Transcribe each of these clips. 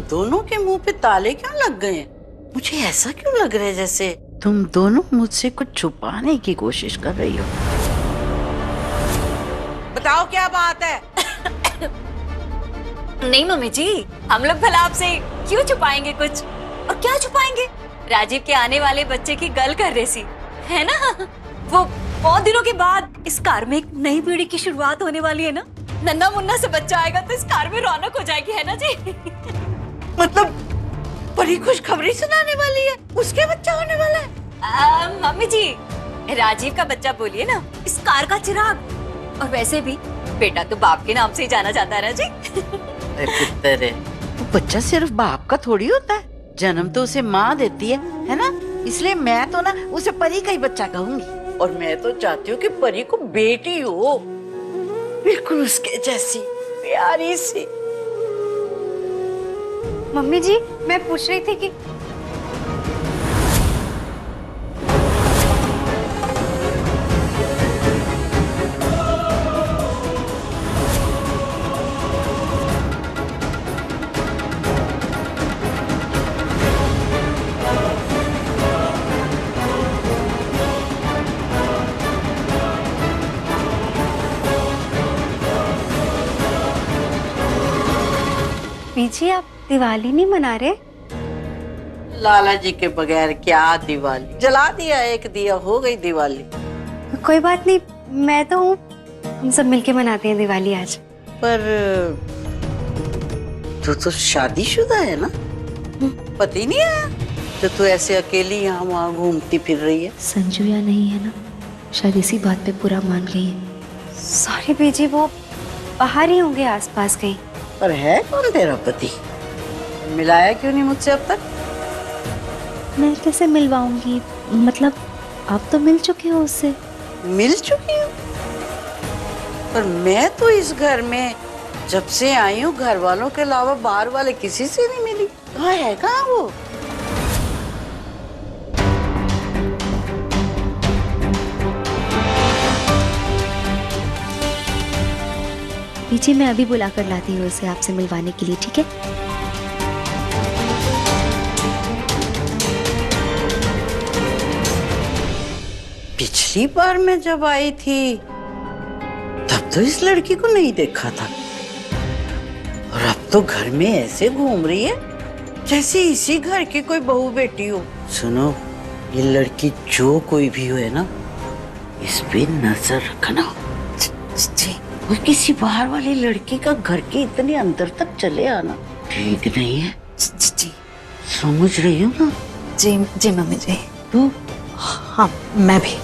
दोनों के मुंह पे ताले क्यों लग गए? मुझे ऐसा क्यों लग रहा है जैसे तुम दोनों मुझसे कुछ छुपाने की कोशिश कर रही हो। बताओ क्या बात है? नहीं मम्मी जी, हम लोग भला आपसे क्यों छुपाएंगे कुछ, और क्या छुपाएंगे? राजीव के आने वाले बच्चे की गल कर रही सी, है ना? वो बहुत दिनों के बाद इस कार में एक नई पीढ़ी की शुरुआत होने वाली है ना। नन्ना मुन्ना से बच्चा आएगा तो इस कार में रौनक हो जाएगी, है ना जी? मतलब परी खुशखबरी सुनाने वाली है, उसके बच्चा होने वाला है? मम्मी जी, राजीव का बच्चा बोलिए ना, इस कार का चिराग। और वैसे भी बेटा तो बाप के नाम से ही जाना जाता है ना जी। पुत्र है, वो बच्चा सिर्फ बाप का थोड़ी होता है, जन्म तो उसे माँ देती है ना? इसलिए मैं तो ना उसे परी का ही बच्चा कहूंगी। और मैं तो चाहती हूँ कि परी को बेटी हो, बिल्कुल उसके जैसी प्यारी सी। मम्मी जी, मैं पूछ रही थी कि पीछे आप दिवाली नहीं मना रहे? लाला जी के बगैर क्या दिवाली? जला दिया एक दिया, हो गई दिवाली। कोई बात नहीं, मैं तो हूँ, हम सब मिलके मनाते हैं दिवाली आज। पर तू तो शादीशुदा है ना? पता ही नहीं आया तो तू ऐसे अकेली यहाँ वहाँ घूमती फिर रही है। संजू या नहीं है ना, शायद इसी बात पे पूरा मान गई है। सॉरी बीजी, वो बाहर ही होंगे आसपास कहीं। पर है कौन तेरा पति? मिलाया क्यों नहीं मुझसे अब तक? मैं कैसे मिलवाऊंगी, मतलब आप तो मिल चुके हो उससे। मिल चुकी हूँ, पर मैं तो इस घर में जब से आई हूँ घर वालों के अलावा बाहर वाले किसी से नहीं मिली। कहाँ है, कहाँ वो? पीछे मैं अभी बुला कर लाती हूँ उसे आपसे मिलवाने के लिए, ठीक है? पिछली बार मैं जब आई थी तब तो इस लड़की को नहीं देखा था, और अब तो घर में ऐसे घूम रही है जैसे इसी घर की कोई बहू बेटी हो। सुनो, ये लड़की जो कोई भी हो है ना, इस पे नजर रखना। वो किसी बाहर वाली लड़की का घर के इतने अंदर तक चले आना ठीक नहीं है। जी समझ रही हो ना? जी जी मम्मी जी। तू? हाँ, मैं भी।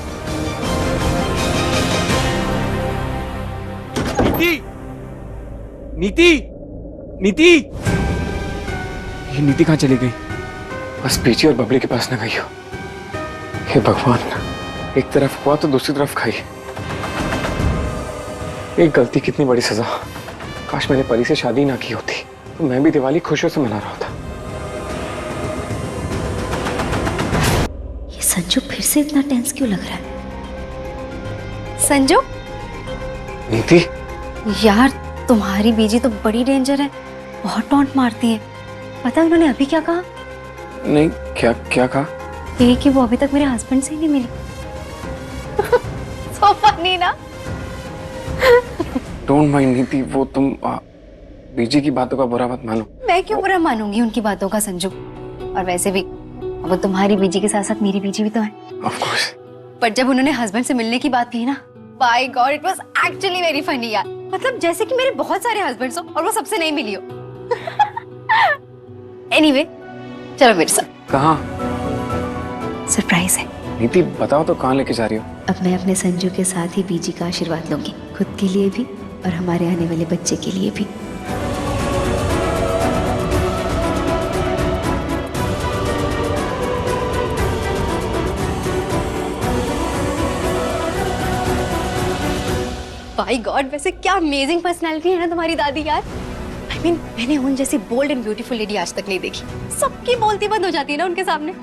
नीति, नीति, नीति, ये नीति कहाँ चली गई? बस पीछे और बबली के पास न गई हो। हे भगवान, एक तरफ हुआ तो दूसरी तरफ खाई। एक गलती कितनी बड़ी सजा। काश मैंने परी से शादी ना की होती तो मैं भी दिवाली खुशियों से मना रहा होता। ये संजू फिर से इतना टेंस क्यों लग रहा है? संजू? नीति, यार तुम्हारी बीजी तो बड़ी डेंजर है, बहुत टॉन्ट मारती है। पता है उन्होंने अभी क्या कहा? नहीं, क्या क्या कहा? ये कि वो अभी तक मेरे हस्बैंड से ही नहीं मिली। सो फनी ना? डोंट माइंड नीति, वो तुम बीजी की बातों का बुरा मत मानो। मैं क्यों बुरा मानूंगी उनकी बातों का संजू? और वैसे भी वो तुम्हारी बीजी के साथ साथ मेरी बीजी भी तो है। Of course. पर जब उन्होंने हस्बैंड से मिलने की बात की ना, by God, it was actually very funny यार। मतलब जैसे कि मेरे बहुत सारे हस्बैंड्स हो और वो सबसे नहीं मिली हो। एनीवे, चलो मेरे साथ। कहाँ? सरप्राइज है। नीति बताओ तो, कहाँ लेके जा रही हो? अब मैं अपने संजू के साथ ही बीजी का आशीर्वाद लूंगी, खुद के लिए भी और हमारे आने वाले बच्चे के लिए भी। बाय गॉड, वैसे क्या अमेजिंग पर्सनालिटी है ना तुम्हारी दादी यार। I mean, मैंने उन जैसी बोल्ड एंड ब्यूटीफुल लेडी आज तक नहीं देखी। सबकी बोलती बंद हो जाती है ना उनके सामने।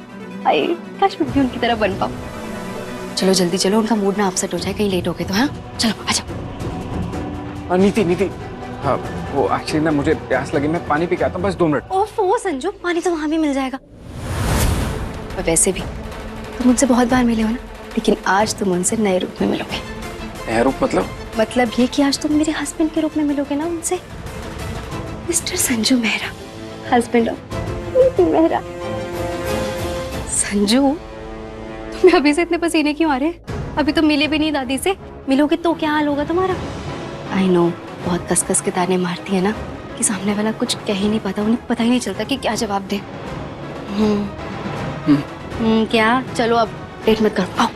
आई काश मैं भी उनकी तरह बन पाऊं। चलो जल्दी चलो, उनका मूड ना अपसेट हो जाए कहीं लेट हो गए तो। हाँ चलो आजा। नीति, नीति हाँ वो एक्चुअली ना मुझे प्यास लगी, मैं पानी पी के आता हूँ, बस 2 मिनट। ओफो संजू, पानी तो वहां भी मिल जाएगा। और वैसे भी तुम मुझसे बहुत बार मिले हो ना, लेकिन आज तुम उनसे नए रूप में मिलोगे। नया रूप मतलब ये कि आज तुम मेरे हस्बैंड के रूप में मिलोगे ना उनसे। Mister Sanju Mehra, husband of नीति मेहरा। संजू, तुम्हें अभी से इतने पसीने क्यों आ रहे हैं? अभी तो मिले भी नहीं दादी से, मिलोगे तो क्या हाल होगा तुम्हारा? आई नो, बहुत कस कस के ताने मारती है ना कि सामने वाला कुछ कह ही नहीं पाता, उन्हें पता ही नहीं चलता कि क्या जवाब दे। क्या? चलो अब डेट मत करो, आओ।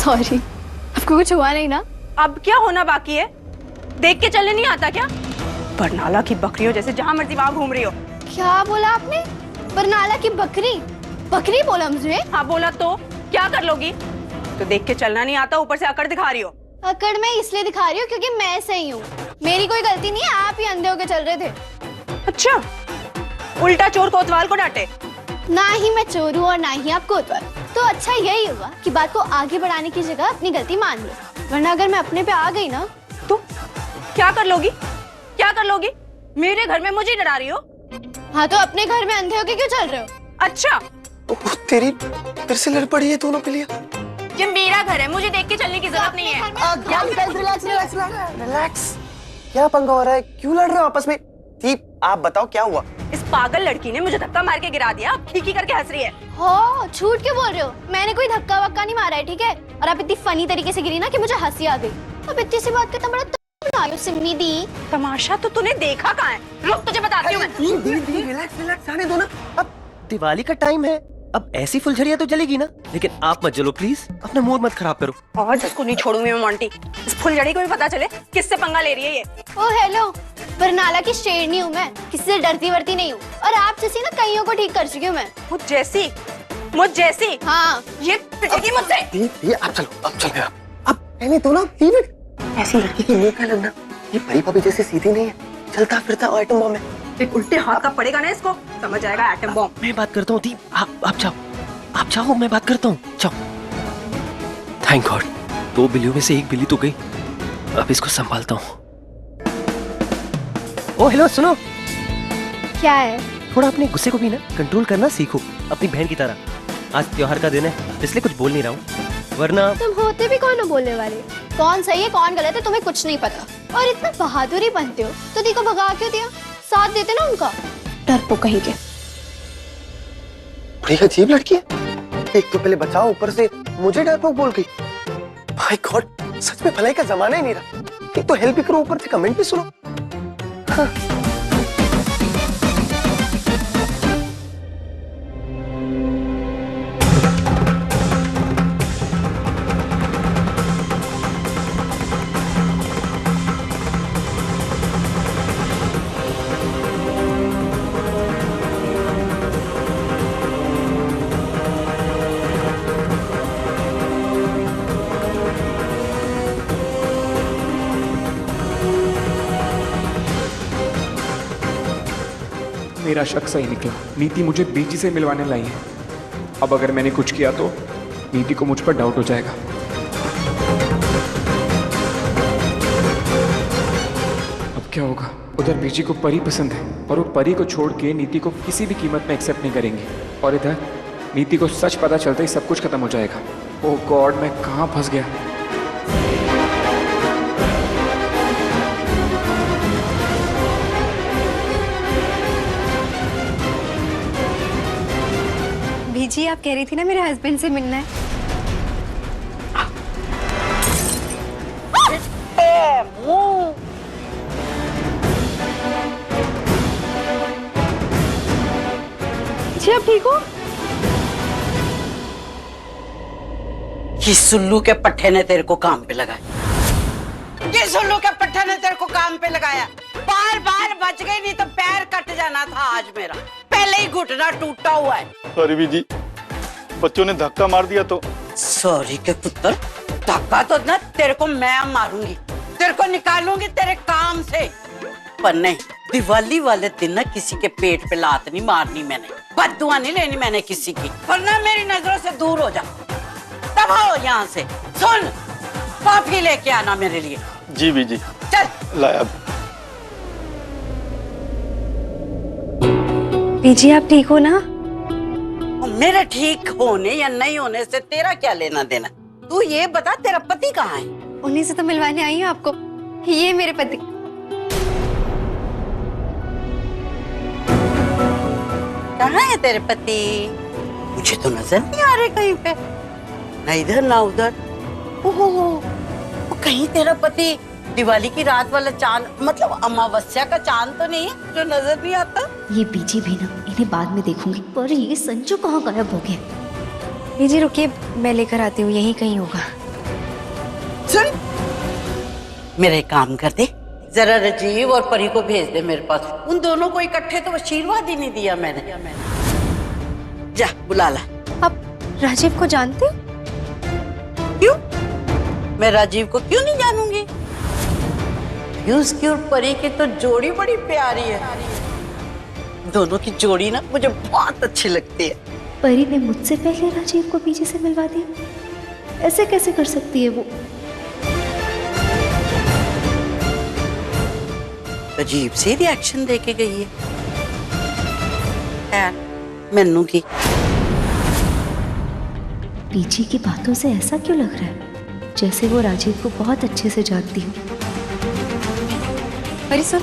सॉरी, आपको कुछ हुआ नहीं ना? अब क्या होना बाकी है? देख के चलने नहीं आता क्या? बरनाला की बकरियों जैसे जहां मर्जी वहां घूम रही हो। क्या बोला आपने? बरनाला की बकरी? बकरी बोला मुझे? हाँ बोला तो क्या कर लोगी? तो देख के चलना नहीं आता, ऊपर से अकड़ दिखा रही हो। अकड़ मैं इसलिए दिखा रही हूँ क्योंकि मैं सही हूँ, मेरी कोई गलती नहीं है, आप ही अंधे होके चल रहे थे। अच्छा, उल्टा चोर कोतवाल को डांटे। ना ही मैं चोर हूँ और ना ही आप कोतवाल। तो अच्छा यही हुआ कि बात को आगे बढ़ाने की जगह अपनी गलती मान ली, वरना अगर मैं अपने पे आ गई ना तो क्या कर लोगी? क्या कर लोगी? मेरे घर में मुझे डरा रही हो? हाँ तो अपने घर में अंधे होके क्यों चल रहे हो? अच्छा, तेरे से लड़ पड़ी है दोनों के लिए। ये मेरा घर है, मुझे देख के चलने की जरूरत नहीं है। रिलैक्स। क्या पंगा हो रहा है? क्यों लड़ रहे हो आपस में? दीप, आप बताओ क्या हुआ? इस पागल लड़की ने मुझे धक्का मार के गिरा दिया, अब खीखी करके हंस रही है। हो, झूठ क्यों बोल रहे हो? मैंने कोई धक्का वक्का नहीं मारा है, ठीक है? और आप इतनी फनी तरीके से गिरी ना कि मुझे हंसी आ गई। अब इतनी सी बात करता बड़ा बनायो सिम्मी दी। तमाशा तो तूने देखा कहाँ है? रुक, तुझे बताती हूँ मैं। रिलैक्स आने दो ना। अब दिवाली का टाइम है, अब ऐसी फुलझड़ियां तो जलेगी ना, लेकिन आप मत जलो प्लीज, अपना मूड मत खराब करो। और जिसको नहीं छोड़ूंगी मैं मोंटी, इस फुलझड़ी को भी पता चले किससे पंगा ले रही है ये। ओ हेलो, बरनाला की शेरनी हूँ मैं, किसी से डरती वरती नहीं हूँ, और आप जैसी ना कईयों को ठीक कर चुकी हूँ मैं। मुझ जैसी? हाँ, ये पिटेगी मुझसे। आप चलो, अब चल अब रहने दो ना, लीव इट। ऐसी लड़की की मुंह क्या लगना, ये परी पपी जैसे सीधी नहीं है, चलता फिरता आइटम बॉम्ब है। एक उल्टे हाथ का पड़ेगा ना इसको, समझ आएगा एटम बॉम्ब। मैं बात करता हूँ दीप, आप जाओ, मैं बात करता हूँ, जाओ। थैंक गॉड, 2 बिल्लियों में से 1 बिल्ली तो गई, अब इसको संभालता हूँ। ओ हेलो, सुनो। क्या है? थोड़ा अपने गुस्से को भी ना कंट्रोल करना सीखो, अपनी बहन की तरह। आज त्योहार का दिन है, इसलिए कुछ बोल नहीं रहा हूँ, वरना। तुम होते भी कौन हो बोलने वाले? कौन सही है कौन गलत है तुम्हें कुछ नहीं पता, और इतना बहादुरी बनते हो तो दी को भगा क्यों दिया? साथ देते ना उनका, डरपोक कहीं के। बड़ी अजीब लड़की है, एक तो पहले बचाओ, ऊपर से मुझे डरपोक बोल गई। माय गॉड, सच में भलाई का जमाना ही नहीं रहा। एक तो हेल्प भी करो, ऊपर से कमेंट भी सुनो। हाँ। मेरा शक सही निकला, नीति मुझे बीजी से मिलवाने लाई है। अब अगर मैंने कुछ किया तो नीति को मुझ पर डाउट हो जाएगा। अब क्या होगा? उधर बीजी को परी पसंद है और वो परी को छोड़ के नीति को किसी भी कीमत में एक्सेप्ट नहीं करेंगे, और इधर नीति को सच पता चलते ही सब कुछ खत्म हो जाएगा। ओह गॉड, मैं कहाँ फंस गया? जी आप कह रही थी ना मेरे हस्बैंड से मिलना है। जी आप ठीक हो? ये सुल्लू के पट्टे ने तेरे को काम पे लगाया। ये सुल्लू के पट्टे ने तेरे को काम पे लगाया। बार बार बच गई, नहीं तो पैर कट जाना था आज मेरा। पहले ही घुटना टूटा हुआ है। सॉरी बीजी, बच्चों ने धक्का मार दिया तो? सॉरी के पुत्र, धक्का तो ना तेरे को मैं मारूंगी, तेरे को निकालूंगी तेरे काम से। पर नहीं, दिवाली वाले दिन ना किसी के पेट पे लात नहीं मारनी मैंने, बद्दुआ नहीं लेनी मैंने किसी की, वरना मेरी नजरों से दूर हो जा। तब आओ यहाँ से। सुन, कॉफी लेके आना मेरे लिए। जी बीजी। चल लाया। बीजी आप ठीक हो ना? मेरे ठीक होने या नहीं होने से तेरा क्या लेना देना? तू ये बता, तेरा पति कहाँ है? उन्हीं से तो मिलवाने आई हूँ आपको। ये मेरे पति। कहाँ है तेरे पति? मुझे तो नजर नहीं आ रहे कहीं पे, ना इधर ना उधर। ओहो, वो कहीं तेरा पति दिवाली की रात वाला चांद, मतलब अमावस्या का चांद तो नहीं है जो नजर नहीं आता? ये बीजी भी ना, इन्हें बाद में देखूंगी। पर ये संजू कहाँ गायब हो गया? बीजी रुकिए, मैं लेकर आती हूँ, यहीं कहीं होगा। सुन, मेरे काम कर दे, जरा राजीव और परी को भेज दे मेरे पास। उन दोनों को इकट्ठे तो आशीर्वाद ही नहीं दिया मैंने। जा बुला ला। आप राजीव को जानते हो? क्यों? मैं राजीव को क्यों नहीं जानूंगी? उसकी और परी की तो जोड़ी बड़ी प्यारी है। दोनों की जोड़ी ना मुझे बहुत अच्छी लगती है। परी ने मुझसे पहले राजीव को बीजी से मिलवा दिया, ऐसे कैसे कर सकती है वो? अजीब सी रिएक्शन देके गई है यार मैनू की। बीजी की बातों से ऐसा क्यों लग रहा है जैसे वो राजीव को बहुत अच्छे से जानती हो? अरे सुन।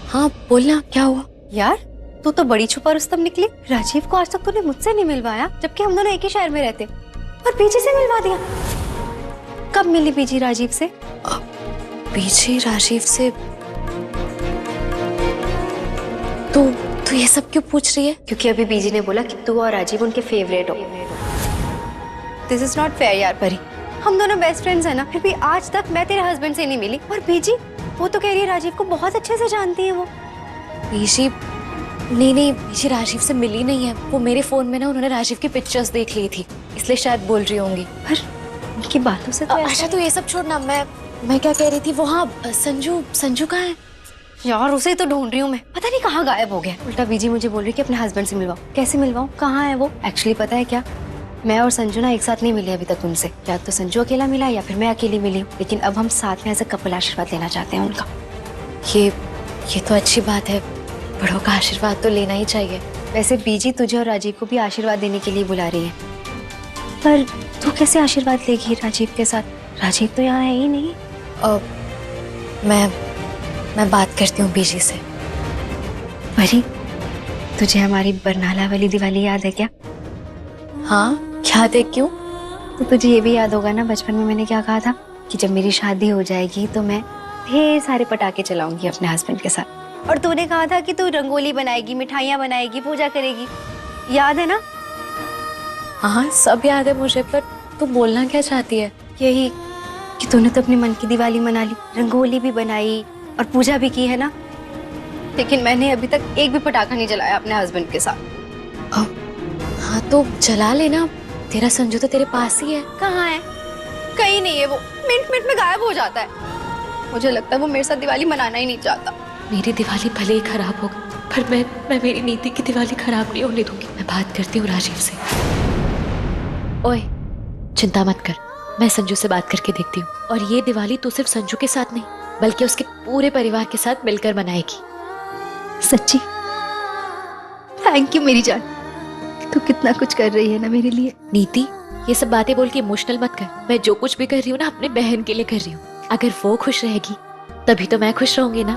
हाँ बोलना, क्या हुआ? यार तू तो बड़ी छुपा रुस्तम निकली। राजीव को आज तक तूने मुझसे नहीं मिलवाया, जबकि हम दोनों एक ही शहर में रहते, और बीजी से मिलवा दिया। कब मिली बीजी राजीव से? बीजी राजीव से? तू ये सब क्यों पूछ रही है? क्योंकि अभी बीजी ने बोला कि तू और राजीव उनके फेवरेट हो। दिस इज नॉट फेयर यार परी, हम दोनों बेस्ट फ्रेंड्स हैं ना, फिर भी आज तक मैं तेरे हस्बैंड से नहीं मिली, और बीजी वो तो कह रही है राजीव को बहुत अच्छे से जानती है वो। बीजी नहीं, बीजी राजीव से मिली नहीं है। वो मेरे फोन में ना उन्होंने राजीव की पिक्चर्स देख ली थी, इसलिए शायद बोल रही होंगी। पर उनकी बातों से तो अच्छा तो ये सब छोड़ना, मैं क्या कह रही थी, वो हाँ संजू कहाँ है? यार उसे तो ढूंढ रही हूँ मैं, पता नहीं कहाँ गायब हो गया। उल्टा बीजी मुझे बोल रही कि अपने हस्बैंड से मिलवाओ। कैसे मिलवाऊं, कहाँ है वो? एक्चुअली पता है क्या, मैं और संजू ना एक साथ नहीं मिले अभी तक उनसे। या तो संजू अकेला मिला या फिर मैं अकेली मिली हूँ, लेकिन अब हम साथ में एज अ कपल आशीर्वाद लेना चाहते हैं उनका। ये तो अच्छी बात है, बड़ों का आशीर्वाद तो लेना ही चाहिए। वैसे बीजी तुझे और राजीव को भी आशीर्वाद देने के लिए बुला रही है, पर तू कैसे आशीर्वाद लेगी राजीव के साथ? राजीव तो यहाँ है ही नहीं। मैं बात करती हूँ बीजी से। परी, तुझे हमारी बरनाला वाली दिवाली याद है क्या? हाँ याद है, क्यों? तो तुझे ये भी याद होगा ना बचपन में मैंने क्या कहा था कि जब मेरी शादी हो जाएगी तो मैं ढेर सारे पटाखे चलाऊंगी अपने हस्बैंड के साथ। और तूने कहा था कि तू रंगोली बनाएगी, मिठाइयाँ बनाएगी, पूजा करेगी, याद है ना? हाँ सब याद है मुझे, पर तू बोलना क्या चाहती है? यही कि तूने तो अपने मन की दिवाली मना ली, रंगोली भी बनाई और पूजा भी की है ना, लेकिन मैंने अभी तक एक भी पटाखा नहीं जलाया अपने हस्बैंड के साथ। हाँ तो जला लेना, तेरा संजू तो तेरे पास ही है। कहाँ है? कहीं नहीं है, वो मिनट मिनट में गायब हो जाता है। मुझे लगता है वो मेरे साथ दिवाली मनाना ही नहीं चाहता। मेरी दिवाली भले ही खराब हो गई, पर मैं मेरी नीति की दिवाली खराब नहीं होने दूंगी। मैं बात करती हूँ राजीव से। ओए चिंता मत कर, मैं संजू से बात करके देखती हूँ, और ये दिवाली तू सिर्फ संजू के साथ नहीं बल्कि उसके पूरे परिवार के साथ मिलकर मनाएगी। सच्ची? थैंक यू मेरी जान, तू कितना कुछ कर रही है ना मेरे लिए। नीति ये सब बातें बोल के इमोशनल मत कर। मैं जो कुछ भी कर रही हूँ ना अपने बहन के लिए कर रही हूँ। अगर वो खुश रहेगी तभी तो मैं खुश रहूंगी ना।